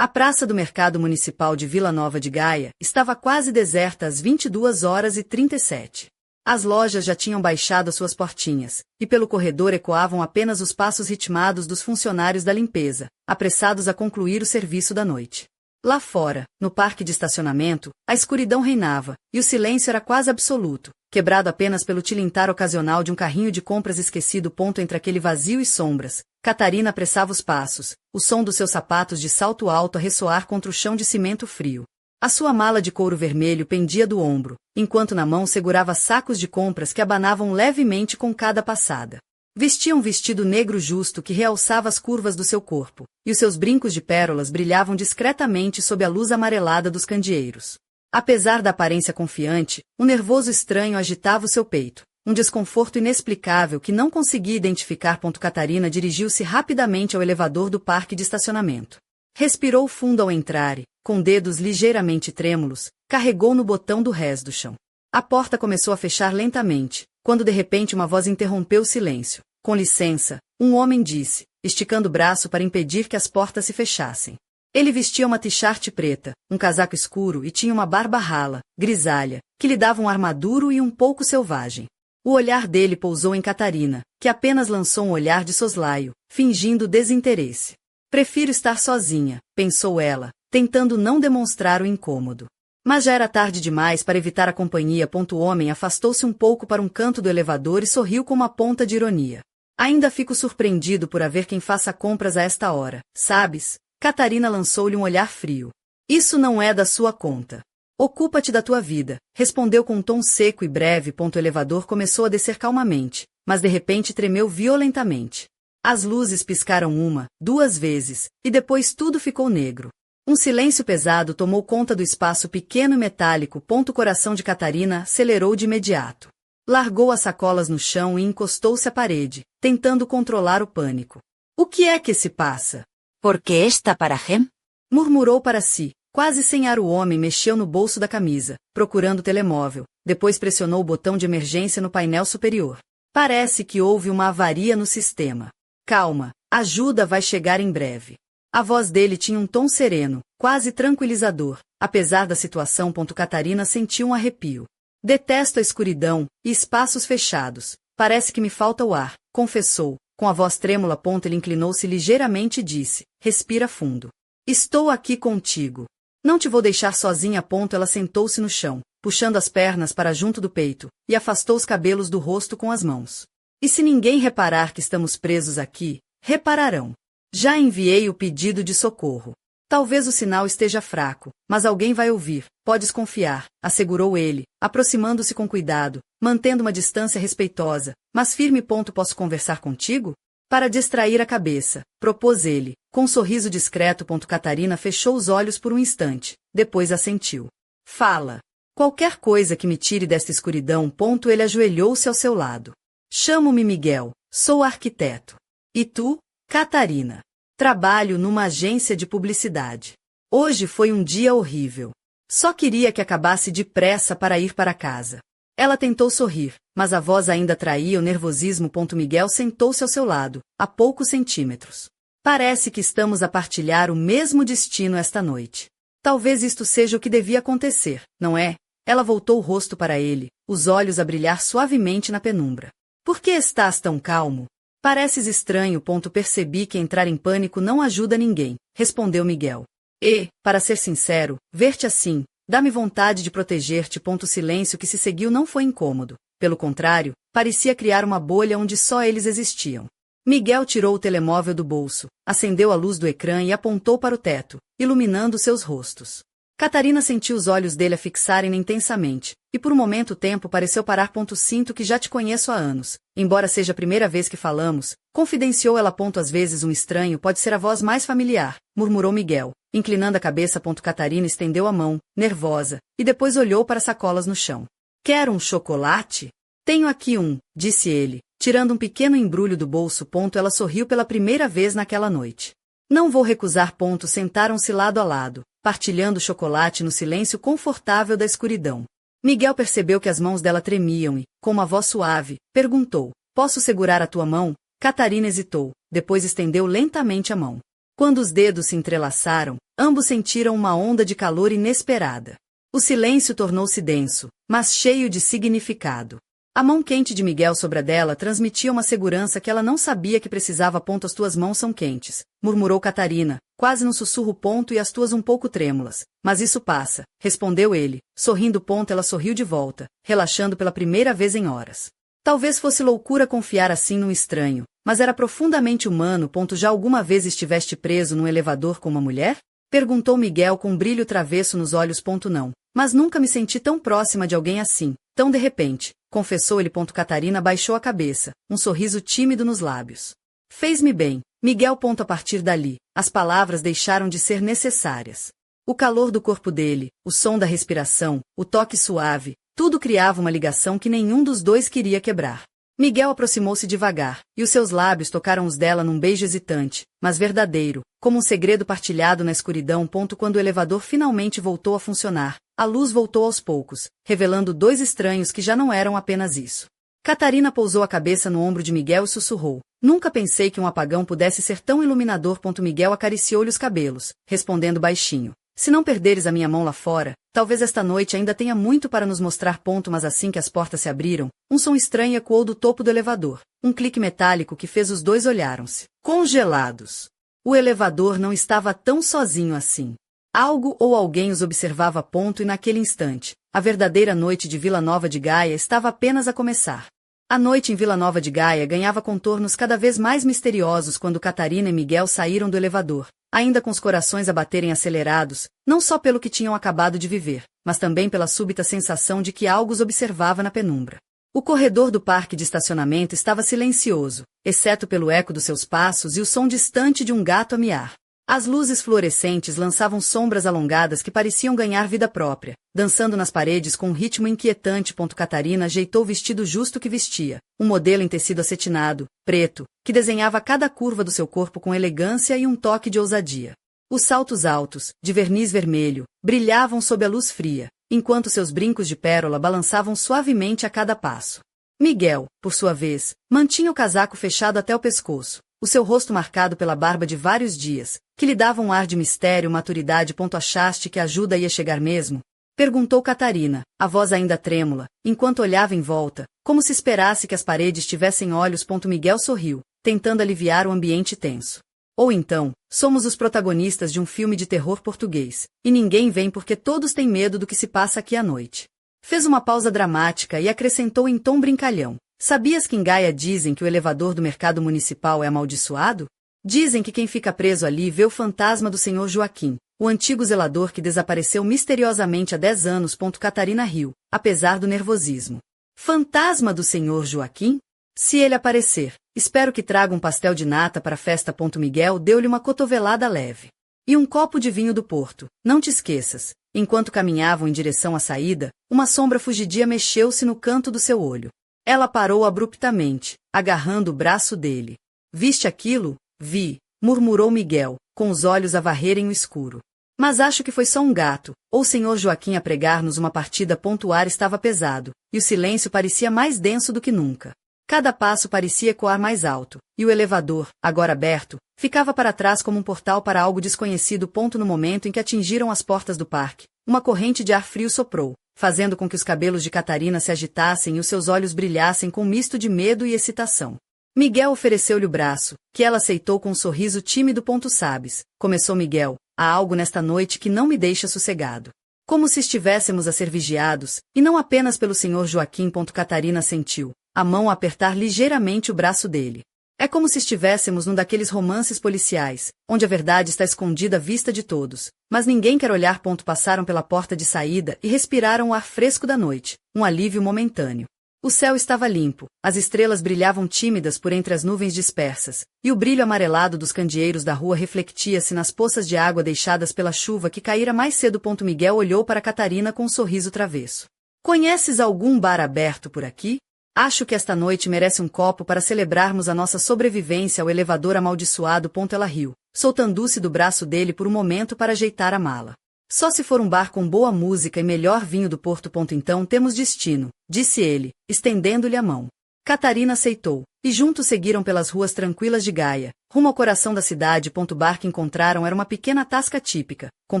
A praça do Mercado Municipal de Vila Nova de Gaia estava quase deserta às 22h37. As lojas já tinham baixado suas portinhas, e pelo corredor ecoavam apenas os passos ritmados dos funcionários da limpeza, apressados a concluir o serviço da noite. Lá fora, no parque de estacionamento, a escuridão reinava, e o silêncio era quase absoluto, quebrado apenas pelo tilintar ocasional de um carrinho de compras esquecido. Entre aquele vazio e sombras, Catarina apressava os passos, o som dos seus sapatos de salto alto a ressoar contra o chão de cimento frio. A sua mala de couro vermelho pendia do ombro, enquanto na mão segurava sacos de compras que abanavam levemente com cada passada. Vestia um vestido negro justo que realçava as curvas do seu corpo, e os seus brincos de pérolas brilhavam discretamente sob a luz amarelada dos candeeiros. Apesar da aparência confiante, um nervoso estranho agitava o seu peito, um desconforto inexplicável que não conseguia identificar. Catarina dirigiu-se rapidamente ao elevador do parque de estacionamento. Respirou fundo ao entrar e, com dedos ligeiramente trêmulos, carregou no botão do rés do chão. A porta começou a fechar lentamente, quando de repente uma voz interrompeu o silêncio. Com licença, um homem disse, esticando o braço para impedir que as portas se fechassem. Ele vestia uma t-shirt preta, um casaco escuro e tinha uma barba rala, grisalha, que lhe dava um ar maduro e um pouco selvagem. O olhar dele pousou em Catarina, que apenas lançou um olhar de soslaio, fingindo desinteresse. Prefiro estar sozinha, pensou ela, tentando não demonstrar o incômodo. Mas já era tarde demais para evitar a companhia. O homem afastou-se um pouco para um canto do elevador e sorriu com uma ponta de ironia. Ainda fico surpreendido por haver quem faça compras a esta hora, sabes? Catarina lançou-lhe um olhar frio. Isso não é da sua conta. Ocupa-te da tua vida, respondeu com um tom seco e breve. O elevador começou a descer calmamente, mas de repente tremeu violentamente. As luzes piscaram uma, duas vezes, e depois tudo ficou negro. Um silêncio pesado tomou conta do espaço pequeno e metálico. O coração de Catarina acelerou de imediato. Largou as sacolas no chão e encostou-se à parede, tentando controlar o pânico. O que é que se passa? ¿Por qué está para Gem? Murmurou para si. Quase sem ar, o homem mexeu no bolso da camisa, procurando o telemóvel, depois pressionou o botão de emergência no painel superior. Parece que houve uma avaria no sistema. Calma, a ajuda vai chegar em breve. A voz dele tinha um tom sereno, quase tranquilizador, apesar da situação. Catarina sentiu um arrepio. Detesto a escuridão e espaços fechados. Parece que me falta o ar, confessou, com a voz trêmula. Ele inclinou-se ligeiramente e disse, respira fundo. Estou aqui contigo. Não te vou deixar sozinha. Ela sentou-se no chão, puxando as pernas para junto do peito, e afastou os cabelos do rosto com as mãos. E se ninguém reparar que estamos presos aqui, repararão. Já enviei o pedido de socorro. Talvez o sinal esteja fraco, mas alguém vai ouvir, podes confiar, assegurou ele, aproximando-se com cuidado, mantendo uma distância respeitosa, mas firme. Posso conversar contigo? Para distrair a cabeça, propôs ele, com um sorriso discreto. Catarina fechou os olhos por um instante, depois assentiu. Fala. Qualquer coisa que me tire desta escuridão. Ele ajoelhou-se ao seu lado. Chamo-me Miguel, sou arquiteto. E tu? Catarina. Trabalho numa agência de publicidade. Hoje foi um dia horrível. Só queria que acabasse depressa para ir para casa. Ela tentou sorrir, mas a voz ainda traía o nervosismo. Miguel sentou-se ao seu lado, a poucos centímetros. Parece que estamos a partilhar o mesmo destino esta noite. Talvez isto seja o que devia acontecer, não é? Ela voltou o rosto para ele, os olhos a brilhar suavemente na penumbra. Por que estás tão calmo? Pareces estranho. Percebi que entrar em pânico não ajuda ninguém, respondeu Miguel. E, para ser sincero, ver-te assim, dá-me vontade de proteger-te. O silêncio que se seguiu não foi incômodo. Pelo contrário, parecia criar uma bolha onde só eles existiam. Miguel tirou o telemóvel do bolso, acendeu a luz do ecrã e apontou para o teto, iluminando seus rostos. Catarina sentiu os olhos dele a fixarem-na intensamente, e por um momento o tempo pareceu parar. Sinto que já te conheço há anos, embora seja a primeira vez que falamos, confidenciou ela. Às vezes um estranho pode ser a voz mais familiar, murmurou Miguel, inclinando a cabeça. Catarina estendeu a mão, nervosa, e depois olhou para as sacolas no chão. Quer um chocolate? Tenho aqui um, disse ele, tirando um pequeno embrulho do bolso. Ela sorriu pela primeira vez naquela noite. Não vou recusar. Sentaram-se lado a lado, partilhando o chocolate no silêncio confortável da escuridão. Miguel percebeu que as mãos dela tremiam e, com uma voz suave, perguntou, posso segurar a tua mão? Catarina hesitou, depois estendeu lentamente a mão. Quando os dedos se entrelaçaram, Ambos sentiram uma onda de calor inesperada. O silêncio tornou-se denso, mas cheio de significado. A mão quente de Miguel sobre a dela transmitia uma segurança que ela não sabia que precisava. As tuas mãos são quentes, murmurou Catarina, quase num sussurro. E as tuas um pouco trêmulas. Mas isso passa, respondeu ele, sorrindo. Ela sorriu de volta, relaxando pela primeira vez em horas. Talvez fosse loucura confiar assim num estranho, mas era profundamente humano. Já alguma vez estiveste preso num elevador com uma mulher? Perguntou Miguel com um brilho travesso nos olhos. Não, mas nunca me senti tão próxima de alguém assim, tão de repente, confessou ele. Catarina baixou a cabeça, um sorriso tímido nos lábios. Fez-me bem, Miguel. A partir dali, as palavras deixaram de ser necessárias. O calor do corpo dele, o som da respiração, o toque suave, tudo criava uma ligação que nenhum dos dois queria quebrar. Miguel aproximou-se devagar, e os seus lábios tocaram os dela num beijo hesitante, mas verdadeiro, como um segredo partilhado na escuridão. Quando o elevador finalmente voltou a funcionar, a luz voltou aos poucos, revelando dois estranhos que já não eram apenas isso. Catarina pousou a cabeça no ombro de Miguel e sussurrou: nunca pensei que um apagão pudesse ser tão iluminador. Miguel acariciou-lhe os cabelos, respondendo baixinho: se não perderes a minha mão lá fora, talvez esta noite ainda tenha muito para nos mostrar. Mas assim que as portas se abriram, um som estranho ecoou do topo do elevador, um clique metálico que fez os dois olharam-se, congelados. O elevador não estava tão sozinho assim. Algo ou alguém os observava. E naquele instante, a verdadeira noite de Vila Nova de Gaia estava apenas a começar. A noite em Vila Nova de Gaia ganhava contornos cada vez mais misteriosos quando Catarina e Miguel saíram do elevador, ainda com os corações a baterem acelerados, não só pelo que tinham acabado de viver, mas também pela súbita sensação de que algo os observava na penumbra. O corredor do parque de estacionamento estava silencioso, exceto pelo eco dos seus passos e o som distante de um gato a miar. As luzes fluorescentes lançavam sombras alongadas que pareciam ganhar vida própria, dançando nas paredes com um ritmo inquietante. Catarina ajeitou o vestido justo que vestia, um modelo em tecido acetinado, preto, que desenhava cada curva do seu corpo com elegância e um toque de ousadia. Os saltos altos, de verniz vermelho, brilhavam sob a luz fria, enquanto seus brincos de pérola balançavam suavemente a cada passo. Miguel, por sua vez, mantinha o casaco fechado até o pescoço, o seu rosto marcado pela barba de vários dias, que lhe dava um ar de mistério e maturidade. Achaste que a ajuda ia chegar mesmo? Perguntou Catarina, a voz ainda trêmula, enquanto olhava em volta, como se esperasse que as paredes tivessem olhos. Miguel sorriu, tentando aliviar o ambiente tenso. Ou então, somos os protagonistas de um filme de terror português, e ninguém vem porque todos têm medo do que se passa aqui à noite. Fez uma pausa dramática e acrescentou em tom brincalhão: sabias que em Gaia dizem que o elevador do mercado municipal é amaldiçoado? Dizem que quem fica preso ali vê o fantasma do senhor Joaquim, o antigo zelador que desapareceu misteriosamente há 10 anos. Catarina riu, apesar do nervosismo. Fantasma do senhor Joaquim? Se ele aparecer, espero que traga um pastel de nata para a festa. Miguel deu-lhe uma cotovelada leve. E um copo de vinho do Porto, não te esqueças. Enquanto caminhavam em direção à saída, uma sombra fugidia mexeu-se no canto do seu olho. Ela parou abruptamente, agarrando o braço dele. Viste aquilo? Vi, murmurou Miguel, com os olhos a varrerem o escuro. Mas acho que foi só um gato, ou o senhor Joaquim a pregar-nos uma partida. O ar estava pesado, e o silêncio parecia mais denso do que nunca. Cada passo parecia ecoar mais alto, e o elevador, agora aberto, ficava para trás como um portal para algo desconhecido. No momento em que atingiram as portas do parque, uma corrente de ar frio soprou, fazendo com que os cabelos de Catarina se agitassem e os seus olhos brilhassem com um misto de medo e excitação. Miguel ofereceu-lhe o braço, que ela aceitou com um sorriso tímido. Sabes, começou Miguel, há algo nesta noite que não me deixa sossegado. Como se estivéssemos a ser vigiados, e não apenas pelo senhor Joaquim. Catarina sentiu, a mão a apertar ligeiramente o braço dele. É como se estivéssemos num daqueles romances policiais, onde a verdade está escondida à vista de todos, mas ninguém quer olhar. Passaram pela porta de saída e respiraram o ar fresco da noite, um alívio momentâneo. O céu estava limpo, as estrelas brilhavam tímidas por entre as nuvens dispersas, e o brilho amarelado dos candeeiros da rua refletia-se nas poças de água deixadas pela chuva que caíra mais cedo. Miguel olhou para Catarina com um sorriso travesso. Conheces algum bar aberto por aqui? Acho que esta noite merece um copo para celebrarmos a nossa sobrevivência ao elevador amaldiçoado. Ela riu, soltando-se do braço dele por um momento para ajeitar a mala. Só se for um bar com boa música e melhor vinho do Porto. Então temos destino, disse ele, estendendo-lhe a mão. Catarina aceitou, e juntos seguiram pelas ruas tranquilas de Gaia, rumo ao coração da cidade. O bar que encontraram era uma pequena tasca típica, com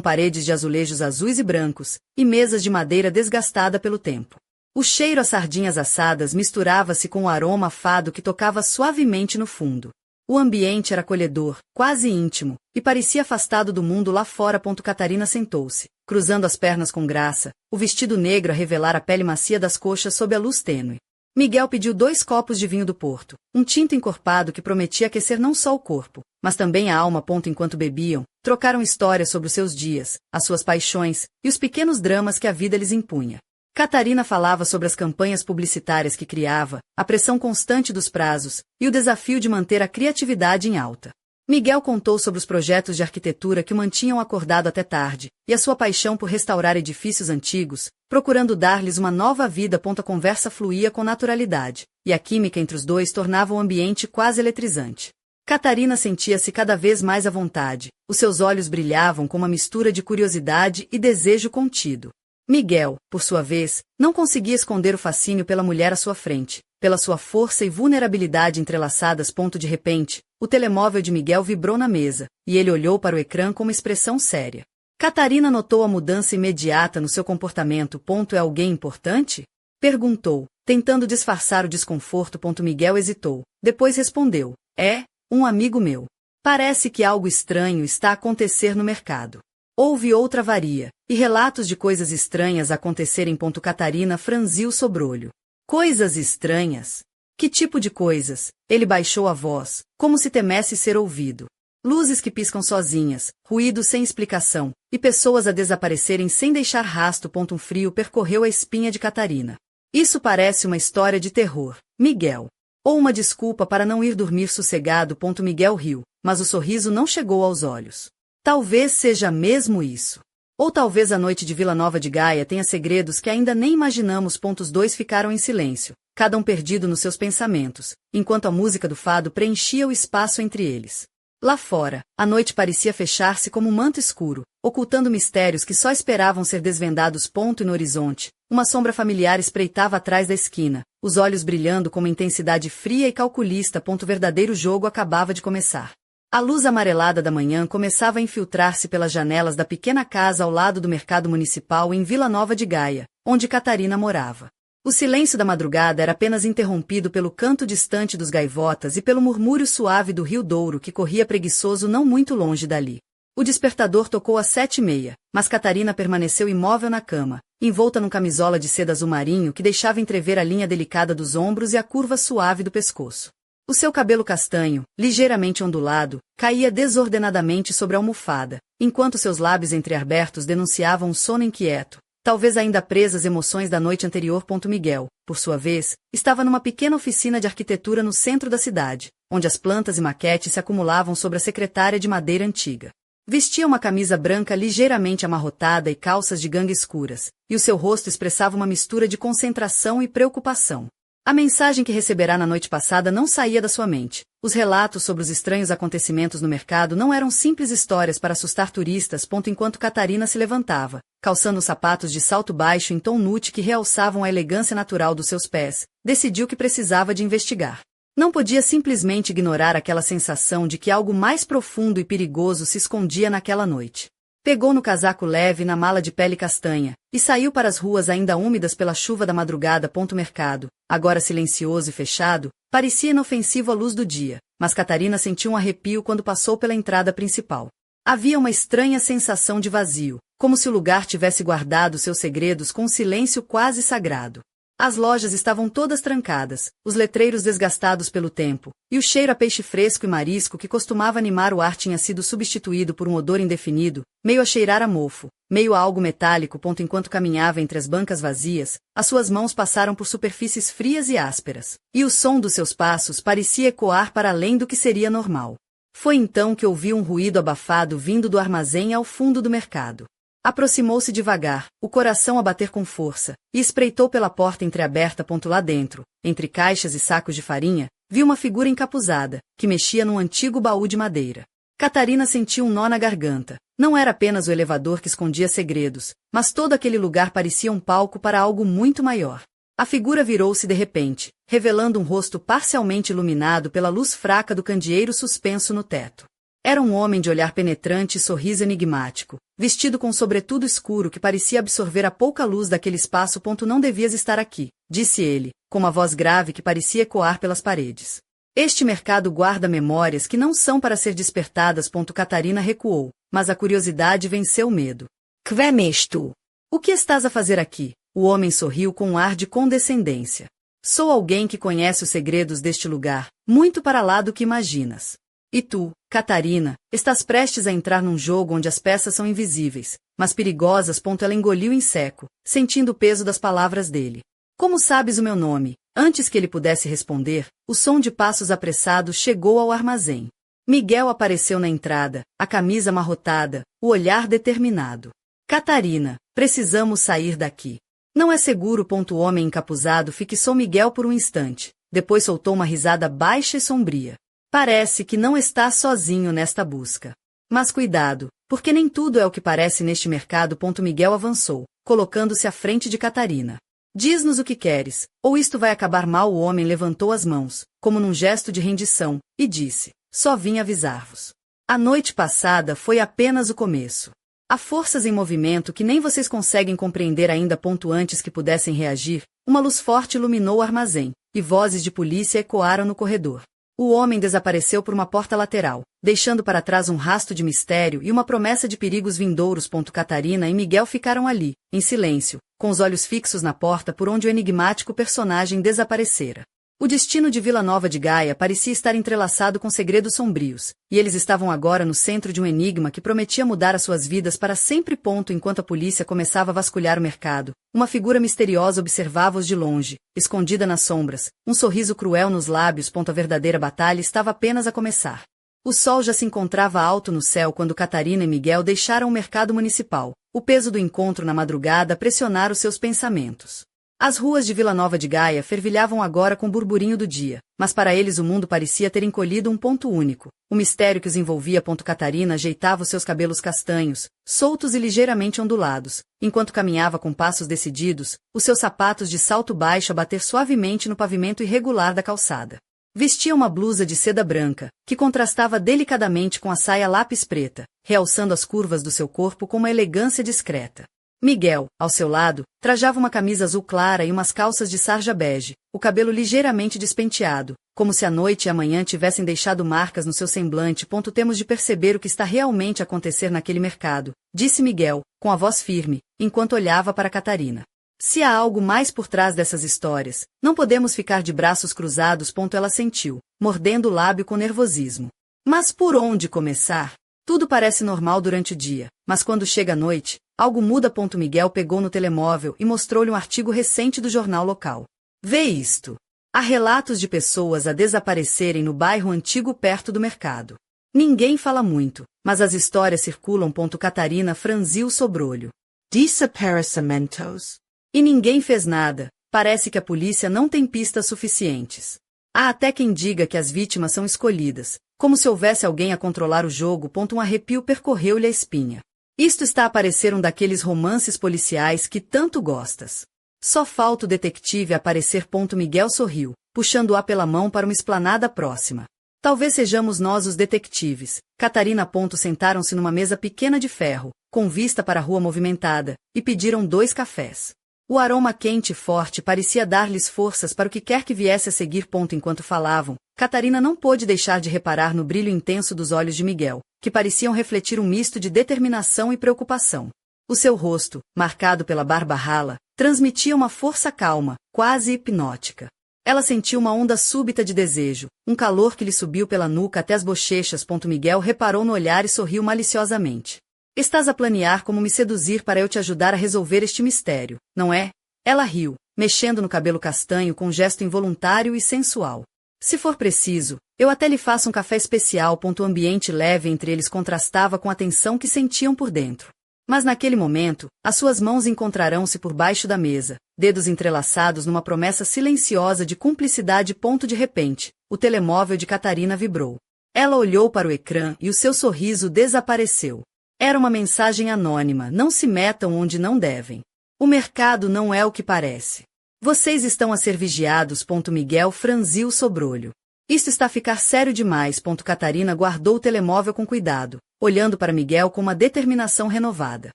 paredes de azulejos azuis e brancos, e mesas de madeira desgastada pelo tempo. O cheiro a sardinhas assadas misturava-se com o aroma a fado que tocava suavemente no fundo. O ambiente era acolhedor, quase íntimo, e parecia afastado do mundo lá fora. Catarina sentou-se, cruzando as pernas com graça, o vestido negro a revelar a pele macia das coxas sob a luz tênue. Miguel pediu 2 copos de vinho do Porto, um tinto encorpado que prometia aquecer não só o corpo, mas também a alma. Enquanto bebiam, trocaram histórias sobre os seus dias, as suas paixões e os pequenos dramas que a vida lhes impunha. Catarina falava sobre as campanhas publicitárias que criava, a pressão constante dos prazos e o desafio de manter a criatividade em alta. Miguel contou sobre os projetos de arquitetura que o mantinham acordado até tarde, e a sua paixão por restaurar edifícios antigos, procurando dar-lhes uma nova vida. A conversa fluía com naturalidade, e a química entre os dois tornava o ambiente quase eletrizante. Catarina sentia-se cada vez mais à vontade, os seus olhos brilhavam com uma mistura de curiosidade e desejo contido. Miguel, por sua vez, não conseguia esconder o fascínio pela mulher à sua frente, pela sua força e vulnerabilidade entrelaçadas. De repente, o telemóvel de Miguel vibrou na mesa, e ele olhou para o ecrã com uma expressão séria. Catarina notou a mudança imediata no seu comportamento. É alguém importante? Perguntou, tentando disfarçar o desconforto. Miguel hesitou, depois respondeu, é, um amigo meu. Parece que algo estranho está a acontecer no mercado. Houve outra avaria, e relatos de coisas estranhas acontecerem. Catarina franziu o sobrolho. Coisas estranhas? Que tipo de coisas? Ele baixou a voz, como se temesse ser ouvido. Luzes que piscam sozinhas, ruídos sem explicação, e pessoas a desaparecerem sem deixar rasto. Um frio percorreu a espinha de Catarina. Isso parece uma história de terror, Miguel. Ou uma desculpa para não ir dormir sossegado. Miguel riu, mas o sorriso não chegou aos olhos. Talvez seja mesmo isso. Ou talvez a noite de Vila Nova de Gaia tenha segredos que ainda nem imaginamos. Os dois ficaram em silêncio, cada um perdido nos seus pensamentos, enquanto a música do fado preenchia o espaço entre eles. Lá fora, a noite parecia fechar-se como um manto escuro, ocultando mistérios que só esperavam ser desvendados. E no horizonte, uma sombra familiar espreitava atrás da esquina, os olhos brilhando com uma intensidade fria e calculista. O verdadeiro jogo acabava de começar. A luz amarelada da manhã começava a infiltrar-se pelas janelas da pequena casa ao lado do mercado municipal em Vila Nova de Gaia, onde Catarina morava. O silêncio da madrugada era apenas interrompido pelo canto distante dos gaivotas e pelo murmúrio suave do rio Douro que corria preguiçoso não muito longe dali. O despertador tocou às 7h30, mas Catarina permaneceu imóvel na cama, envolta num camisola de seda azul marinho que deixava entrever a linha delicada dos ombros e a curva suave do pescoço. O seu cabelo castanho, ligeiramente ondulado, caía desordenadamente sobre a almofada, enquanto seus lábios entreabertos denunciavam um sono inquieto, talvez ainda presas emoções da noite anterior. Miguel, por sua vez, estava numa pequena oficina de arquitetura no centro da cidade, onde as plantas e maquetes se acumulavam sobre a secretária de madeira antiga. Vestia uma camisa branca ligeiramente amarrotada e calças de gangue escuras, e o seu rosto expressava uma mistura de concentração e preocupação. A mensagem que receberá na noite passada não saía da sua mente. Os relatos sobre os estranhos acontecimentos no mercado não eram simples histórias para assustar turistas. Enquanto Catarina se levantava, calçando sapatos de salto baixo em tom nude que realçavam a elegância natural dos seus pés, decidiu que precisava de investigar. Não podia simplesmente ignorar aquela sensação de que algo mais profundo e perigoso se escondia naquela noite. Pegou no casaco leve e na mala de pele castanha, e saiu para as ruas ainda úmidas pela chuva da madrugada. O mercado, agora silencioso e fechado, parecia inofensivo à luz do dia, mas Catarina sentiu um arrepio quando passou pela entrada principal. Havia uma estranha sensação de vazio, como se o lugar tivesse guardado seus segredos com um silêncio quase sagrado. As lojas estavam todas trancadas, os letreiros desgastados pelo tempo, e o cheiro a peixe fresco e marisco que costumava animar o ar tinha sido substituído por um odor indefinido, meio a cheirar a mofo, meio a algo metálico. Enquanto caminhava entre as bancas vazias, as suas mãos passaram por superfícies frias e ásperas, e o som dos seus passos parecia ecoar para além do que seria normal. Foi então que ouviu um ruído abafado vindo do armazém ao fundo do mercado. Aproximou-se devagar, o coração a bater com força, e espreitou pela porta entreaberta. Lá dentro, entre caixas e sacos de farinha, viu uma figura encapuzada, que mexia num antigo baú de madeira. Catarina sentiu um nó na garganta. Não era apenas o elevador que escondia segredos, mas todo aquele lugar parecia um palco para algo muito maior. A figura virou-se de repente, revelando um rosto parcialmente iluminado pela luz fraca do candeeiro suspenso no teto. Era um homem de olhar penetrante e sorriso enigmático, vestido com um sobretudo escuro que parecia absorver a pouca luz daquele espaço. Não devias estar aqui, disse ele, com uma voz grave que parecia ecoar pelas paredes. Este mercado guarda memórias que não são para ser despertadas. Catarina recuou, mas a curiosidade venceu o medo. Que vem és tu? O que estás a fazer aqui? O homem sorriu com um ar de condescendência. Sou alguém que conhece os segredos deste lugar, muito para lá do que imaginas. E tu, Catarina, estás prestes a entrar num jogo onde as peças são invisíveis, mas perigosas. Ela engoliu em seco, sentindo o peso das palavras dele. Como sabes o meu nome? Antes que ele pudesse responder, o som de passos apressados chegou ao armazém. Miguel apareceu na entrada, a camisa amarrotada, o olhar determinado. Catarina, precisamos sair daqui. Não é seguro. O homem encapuzado fixou Miguel por um instante, depois soltou uma risada baixa e sombria. Parece que não está sozinho nesta busca. Mas cuidado, porque nem tudo é o que parece neste mercado. Miguel avançou, colocando-se à frente de Catarina. Diz-nos o que queres, ou isto vai acabar mal. O homem levantou as mãos, como num gesto de rendição, e disse: só vim avisar-vos. A noite passada foi apenas o começo. Há forças em movimento que nem vocês conseguem compreender ainda. Antes que pudessem reagir, uma luz forte iluminou o armazém, e vozes de polícia ecoaram no corredor. O homem desapareceu por uma porta lateral, deixando para trás um rastro de mistério e uma promessa de perigos vindouros. Catarina e Miguel ficaram ali, em silêncio, com os olhos fixos na porta por onde o enigmático personagem desaparecera. O destino de Vila Nova de Gaia parecia estar entrelaçado com segredos sombrios, e eles estavam agora no centro de um enigma que prometia mudar as suas vidas para sempre. Enquanto a polícia começava a vasculhar o mercado, uma figura misteriosa observava-os de longe, escondida nas sombras, um sorriso cruel nos lábios. A verdadeira batalha estava apenas a começar. O sol já se encontrava alto no céu quando Catarina e Miguel deixaram o mercado municipal. O peso do encontro na madrugada pressionara os seus pensamentos. As ruas de Vila Nova de Gaia fervilhavam agora com o burburinho do dia, mas para eles o mundo parecia ter encolhido um ponto único, o mistério que os envolvia. Catarina ajeitava os seus cabelos castanhos, soltos e ligeiramente ondulados, enquanto caminhava com passos decididos, os seus sapatos de salto baixo a bater suavemente no pavimento irregular da calçada. Vestia uma blusa de seda branca, que contrastava delicadamente com a saia lápis preta, realçando as curvas do seu corpo com uma elegância discreta. Miguel, ao seu lado, trajava uma camisa azul clara e umas calças de sarja bege, o cabelo ligeiramente despenteado, como se a noite e a manhã tivessem deixado marcas no seu semblante. Temos de perceber o que está realmente a acontecer naquele mercado, disse Miguel, com a voz firme, enquanto olhava para Catarina. Se há algo mais por trás dessas histórias, não podemos ficar de braços cruzados. Ela sentiu, mordendo o lábio com nervosismo. Mas por onde começar? Tudo parece normal durante o dia, mas quando chega a noite, algo muda. Miguel pegou no telemóvel e mostrou-lhe um artigo recente do jornal local. Vê isto. Há relatos de pessoas a desaparecerem no bairro antigo perto do mercado. Ninguém fala muito, mas as histórias circulam. Catarina franziu o sobrolho. Desaparecimentos. E ninguém fez nada. Parece que a polícia não tem pistas suficientes. Há até quem diga que as vítimas são escolhidas, como se houvesse alguém a controlar o jogo. Um arrepio percorreu-lhe a espinha. Isto está a parecer um daqueles romances policiais que tanto gostas. Só falta o detetive aparecer. Miguel sorriu, puxando-a pela mão para uma esplanada próxima. Talvez sejamos nós os detetives. Catarina. Sentaram-se numa mesa pequena de ferro, com vista para a rua movimentada, e pediram 2 cafés. O aroma quente e forte parecia dar-lhes forças para o que quer que viesse a seguir. Enquanto falavam, Catarina não pôde deixar de reparar no brilho intenso dos olhos de Miguel, que pareciam refletir um misto de determinação e preocupação. O seu rosto, marcado pela barba rala, transmitia uma força calma, quase hipnótica. Ela sentiu uma onda súbita de desejo, um calor que lhe subiu pela nuca até as bochechas. Miguel reparou no olhar e sorriu maliciosamente. Estás a planear como me seduzir para eu te ajudar a resolver este mistério, não é? Ela riu, mexendo no cabelo castanho com um gesto involuntário e sensual. Se for preciso, eu até lhe faço um café especial. O ambiente leve entre eles contrastava com a tensão que sentiam por dentro. Mas naquele momento, as suas mãos encontrarão-se por baixo da mesa, dedos entrelaçados numa promessa silenciosa de cumplicidade. De repente, o telemóvel de Catarina vibrou. Ela olhou para o ecrã e o seu sorriso desapareceu. Era uma mensagem anônima: não se metam onde não devem. O mercado não é o que parece. Vocês estão a ser vigiados. Miguel franziu o sobrolho. Isto está a ficar sério demais. Catarina guardou o telemóvel com cuidado, olhando para Miguel com uma determinação renovada.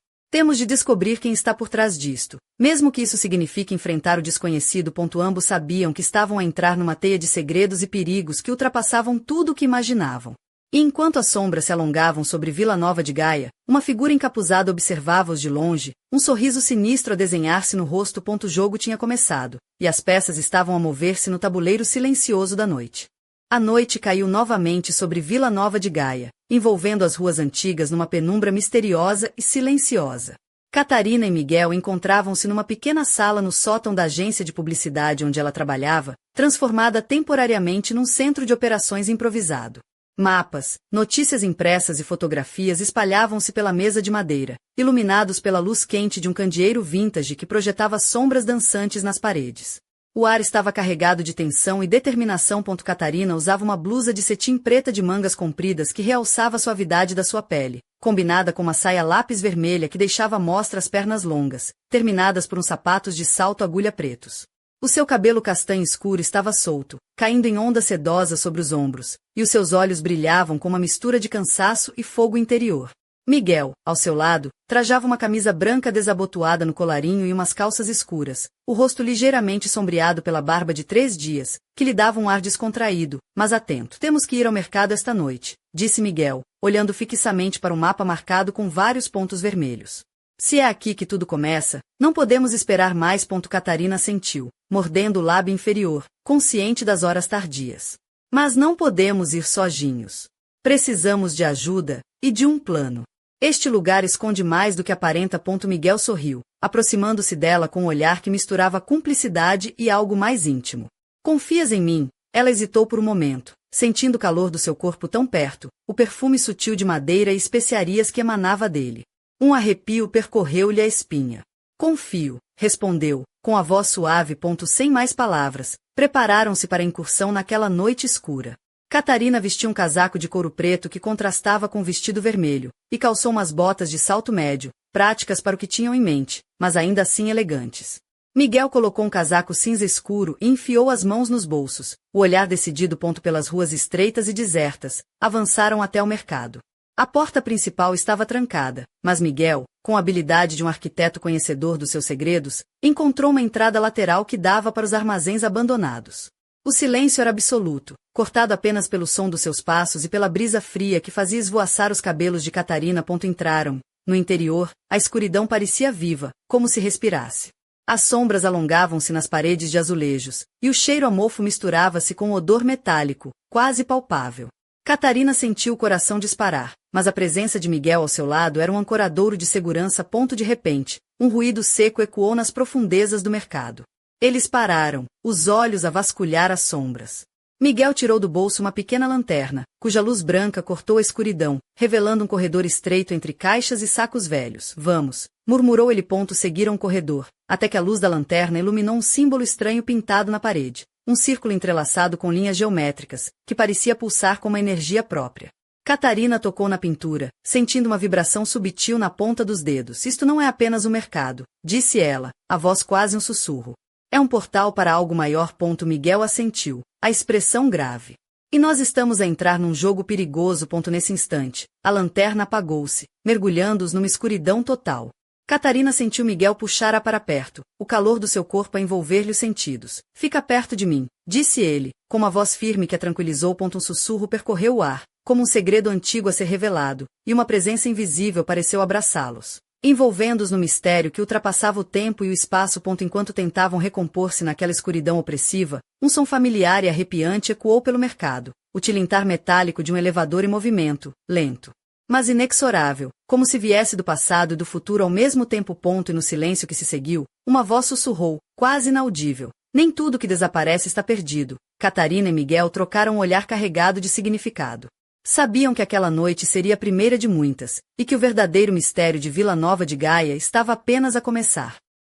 Temos de descobrir quem está por trás disto, mesmo que isso signifique enfrentar o desconhecido. Ambos sabiam que estavam a entrar numa teia de segredos e perigos que ultrapassavam tudo o que imaginavam. E enquanto as sombras se alongavam sobre Vila Nova de Gaia, uma figura encapuzada observava-os de longe, um sorriso sinistro a desenhar-se no rosto. O jogo tinha começado, e as peças estavam a mover-se no tabuleiro silencioso da noite. A noite caiu novamente sobre Vila Nova de Gaia, envolvendo as ruas antigas numa penumbra misteriosa e silenciosa. Catarina e Miguel encontravam-se numa pequena sala no sótão da agência de publicidade onde ela trabalhava, transformada temporariamente num centro de operações improvisado. Mapas, notícias impressas e fotografias espalhavam-se pela mesa de madeira, iluminados pela luz quente de um candeeiro vintage que projetava sombras dançantes nas paredes. O ar estava carregado de tensão e determinação. Catarina usava uma blusa de cetim preta de mangas compridas que realçava a suavidade da sua pele, combinada com uma saia lápis vermelha que deixava à mostra as pernas longas, terminadas por uns sapatos de salto agulha pretos. O seu cabelo castanho escuro estava solto, caindo em ondas sedosas sobre os ombros, e os seus olhos brilhavam com uma mistura de cansaço e fogo interior. Miguel, ao seu lado, trajava uma camisa branca desabotoada no colarinho e umas calças escuras, o rosto ligeiramente sombreado pela barba de 3 dias, que lhe dava um ar descontraído, mas atento. Temos que ir ao mercado esta noite, disse Miguel, olhando fixamente para um mapa marcado com vários pontos vermelhos. Se é aqui que tudo começa, não podemos esperar mais. Catarina assentiu, mordendo o lábio inferior, consciente das horas tardias. Mas não podemos ir sozinhos. Precisamos de ajuda, e de um plano. Este lugar esconde mais do que aparenta. Miguel sorriu, aproximando-se dela com um olhar que misturava cumplicidade e algo mais íntimo. Confias em mim? Ela hesitou por um momento, sentindo o calor do seu corpo tão perto, o perfume sutil de madeira e especiarias que emanava dele. Um arrepio percorreu-lhe a espinha. Confio, respondeu, com a voz suave. Sem mais palavras, prepararam-se para a incursão naquela noite escura. Catarina vestiu um casaco de couro preto que contrastava com o vestido vermelho, e calçou umas botas de salto médio, práticas para o que tinham em mente, mas ainda assim elegantes. Miguel colocou um casaco cinza escuro e enfiou as mãos nos bolsos, o olhar decidido. Pelas ruas estreitas e desertas, avançaram até o mercado. A porta principal estava trancada, mas Miguel, com a habilidade de um arquiteto conhecedor dos seus segredos, encontrou uma entrada lateral que dava para os armazéns abandonados. O silêncio era absoluto, cortado apenas pelo som dos seus passos e pela brisa fria que fazia esvoaçar os cabelos de Catarina. Entraram. No interior, a escuridão parecia viva, como se respirasse. As sombras alongavam-se nas paredes de azulejos, e o cheiro a mofo misturava-se com o odor metálico, quase palpável. Catarina sentiu o coração disparar, mas a presença de Miguel ao seu lado era um ancoradouro de segurança. De repente, um ruído seco ecoou nas profundezas do mercado. Eles pararam, os olhos a vasculhar as sombras. Miguel tirou do bolso uma pequena lanterna, cuja luz branca cortou a escuridão, revelando um corredor estreito entre caixas e sacos velhos. Vamos, murmurou ele. Seguiram o corredor, até que a luz da lanterna iluminou um símbolo estranho pintado na parede, um círculo entrelaçado com linhas geométricas, que parecia pulsar com uma energia própria. Catarina tocou na pintura, sentindo uma vibração subtil na ponta dos dedos. Isto não é apenas um mercado, disse ela, a voz quase um sussurro. É um portal para algo maior. Miguel assentiu, a expressão grave. E nós estamos a entrar num jogo perigoso. Nesse instante, a lanterna apagou-se, mergulhando-os numa escuridão total. Catarina sentiu Miguel puxá-la para perto, o calor do seu corpo a envolver-lhe os sentidos. Fica perto de mim, disse ele, com uma voz firme que a tranquilizou. Um sussurro percorreu o ar, como um segredo antigo a ser revelado, e uma presença invisível pareceu abraçá-los, envolvendo-os no mistério que ultrapassava o tempo e o espaço. Enquanto tentavam recompor-se naquela escuridão opressiva, um som familiar e arrepiante ecoou pelo mercado, o tilintar metálico de um elevador em movimento, lento, mas inexorável, como se viesse do passado e do futuro ao mesmo tempo. E no silêncio que se seguiu, uma voz sussurrou, quase inaudível: nem tudo que desaparece está perdido. Catarina e Miguel trocaram um olhar carregado de significado. Sabiam que aquela noite seria a primeira de muitas, e que o verdadeiro mistério de Vila Nova de Gaia estava apenas a começar.